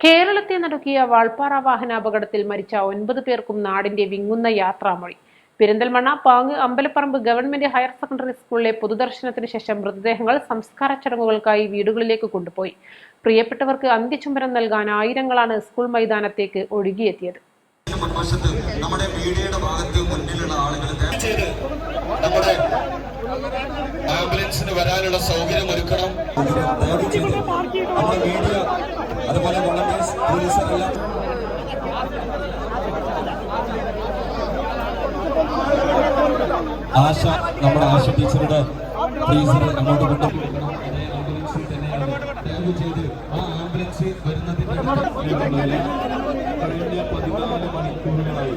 കേരളത്തെ നടുക്കിയ വാൾപ്പാറ വാഹനാപകടത്തിൽ മരിച്ച 9 പേർക്കും നാടിന്റെ വിങ്ങുന്ന യാത്രാമൊഴി. പെരിന്തൽമണ്ണ പാങ്ങ് അമ്പലപ്പറമ്പ് ഗവൺമെന്റ് ഹയർ സെക്കൻഡറി സ്കൂളിലെ പൊതുദർശനത്തിന് ശേഷം മൃതദേഹങ്ങൾ സംസ്കാര ചടങ്ങുകൾക്കായി വീടുകളിലേക്ക് കൊണ്ടുപോയി. പ്രിയപ്പെട്ടവർക്ക് അന്ത്യചുംബനം നൽകാൻ ആയിരങ്ങളാണ് സ്കൂൾ മൈതാനത്തേക്ക് ഒഴുകിയെത്തിയത്. നമ്മുടെ മീഡിയയുടെ ഭാഗത്ത് മുന്നിലുള്ള ആംബുലൻസിന് വരാനുള്ള സൗകര്യം ഒരുക്കണം. അതുപോലെ വോളണ്ടിയേഴ്സ്, പോലീസുകാരെല്ലാം നമ്മുടെ ആശ ടീച്ചറുടെ ഫ്രീസർ അങ്ങോട്ട് കൊണ്ടു ചെയ്ത് ആ ആംബുലൻസ് വരുന്നതിന്റെ 14 മണിക്കൂറുകളായി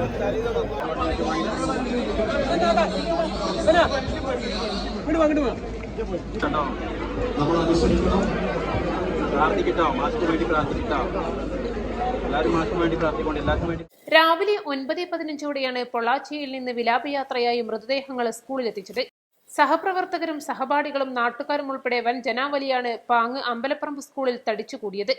നമ്മൾ അനുസരിക്കണം. രാവിലെ 9:15 പൊള്ളാച്ചിയിൽ നിന്ന് വിലാപയാത്രയായി മൃതദേഹങ്ങൾ സ്കൂളിലെത്തിച്ചത്. സഹപ്രവർത്തകരും സഹപാഠികളും നാട്ടുകാരും ഉൾപ്പെടെ വൻ ജനാവലിയാണ് പാങ്ങ് അമ്പലപ്പറമ്പ് സ്കൂളിൽ തടിച്ചുകൂടിയത്.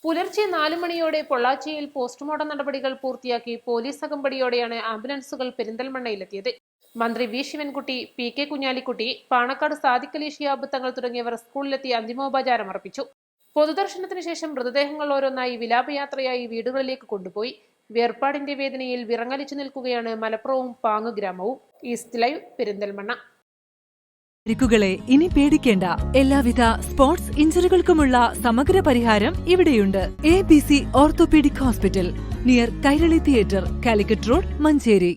പുലർച്ചെ 4 മണിയോടെ പൊള്ളാച്ചിയിൽ പോസ്റ്റ്മോർട്ടം നടപടികൾ പൂർത്തിയാക്കി പോലീസ് അകമ്പടിയോടെയാണ് ആംബുലൻസുകൾ പെരിന്തൽമണ്ണയിലെത്തിയത്. മന്ത്രി V Sivankutty, P K Kunhalikutty, Panakkad Sadiq Ali Shihab Thangal തുടങ്ങിയവർ സ്കൂളിലെത്തി അന്തിമോപചാരം അർപ്പിച്ചു. പൊതുദർശനത്തിന് ശേഷം മൃതദേഹങ്ങൾ ഓരോന്നായി വിലാപയാത്രയായി വീടുകളിലേക്ക് കൊണ്ടുപോയി. വേർപാടിന്റെ വേദനയിൽ വിറങ്ങലിച്ചു നിൽക്കുകയാണ് മലപ്പുറവും പാങ്ങ് ഗ്രാമവും. East live, Perinthalmanna. പരിക്കുകളെ ഇനി പേടിക്കേണ്ട. എല്ലാവിധ സ്പോർട്സ് ഇഞ്ചുറികൾക്കുമുള്ള സമഗ്ര പരിഹാരം ഇവിടെയുണ്ട്. ABC orthopaedic hospital, near Kairali theatre, Calicut road, Manjeri.